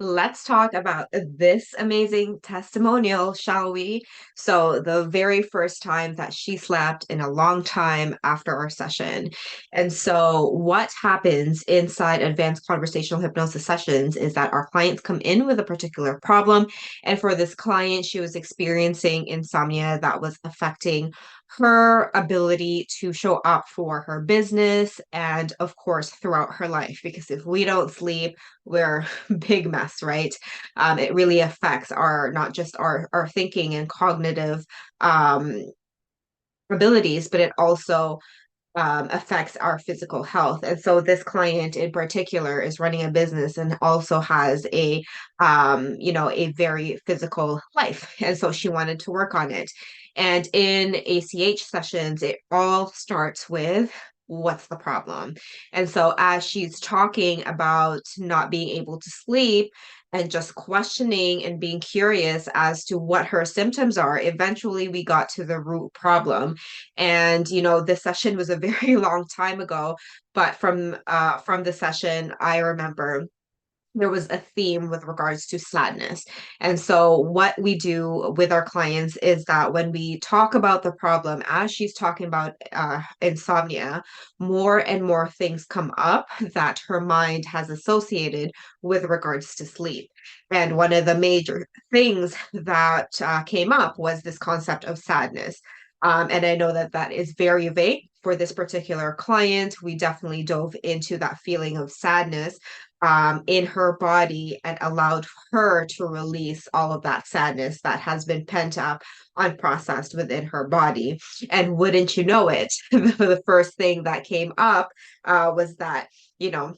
let's talk about this amazing testimonial, shall we? So, the very first time that she slept in a long time after our session. And so, what happens inside advanced conversational hypnosis sessions is that our clients come in with a particular problem. And for this client, she was experiencing insomnia that was affecting her ability to show up for her business and, of course, throughout her life. Because if we don't sleep, we're big mess, right? It really affects our not just our thinking and cognitive um, abilities, but it also affects our physical health. And so this client in particular is running a business and also has a very physical life. And so she wanted to work on it. And in ACH sessions, it all starts with what's the problem? And so as she's talking about not being able to sleep and just questioning and being curious as to what her symptoms are, eventually we got to the root problem. And this session was a very long time ago, but from the session I remember there was a theme with regards to sadness. And so, what we do with our clients is that when we talk about the problem, as she's talking about insomnia, more and more things come up that her mind has associated with regards to sleep. And one of the major things that came up was this concept of sadness. And I know that that is very vague for this particular client. We definitely dove into that feeling of sadness in her body and allowed her to release all of that sadness that has been pent up, unprocessed within her body. And wouldn't you know it, the first thing that came up was that, you know,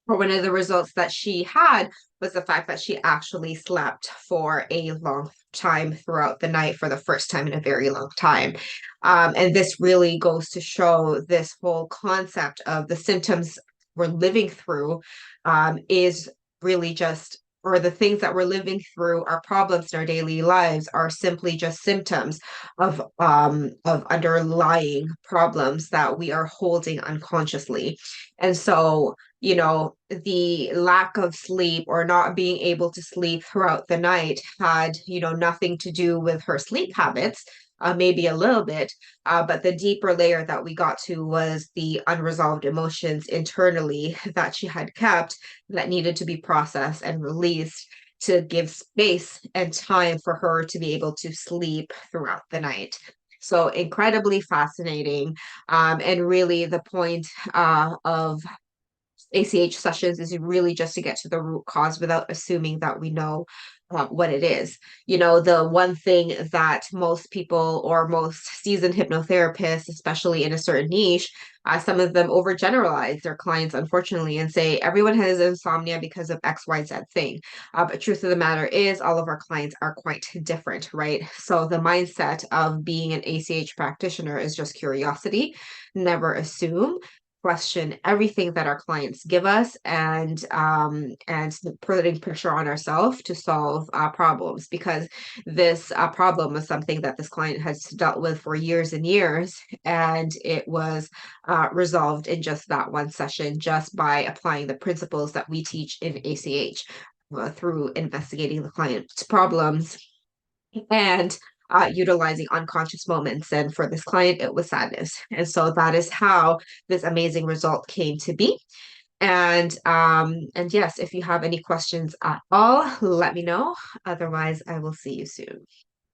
or one of the results that she had was the fact that she actually slept for a long time throughout the night for the first time in a very long time. And this really goes to show this whole concept of the symptoms we're living through is really just or the things that we're living through, our problems in our daily lives are simply just symptoms of underlying problems that we are holding unconsciously. And so the lack of sleep or not being able to sleep throughout the night had, nothing to do with her sleep habits, maybe a little bit, but the deeper layer that we got to was the unresolved emotions internally that she had kept that needed to be processed and released to give space and time for her to be able to sleep throughout the night. So incredibly fascinating. And really the point of ACH sessions is really just to get to the root cause without assuming that we know what it is. The one thing that most people or most seasoned hypnotherapists, especially in a certain niche, some of them overgeneralize their clients, unfortunately, and say everyone has insomnia because of XYZ thing. But truth of the matter is, all of our clients are quite different, right? So the mindset of being an ACH practitioner is just curiosity, never assume, question everything that our clients give us and putting pressure on ourselves to solve problems, because this problem was something that this client has dealt with for years and years, and it was resolved in just that one session just by applying the principles that we teach in ACH through investigating the client's problems and utilizing unconscious moments. And for this client, it was sadness. And so that is how this amazing result came to be. And yes, if you have any questions at all, let me know. Otherwise, I will see you soon.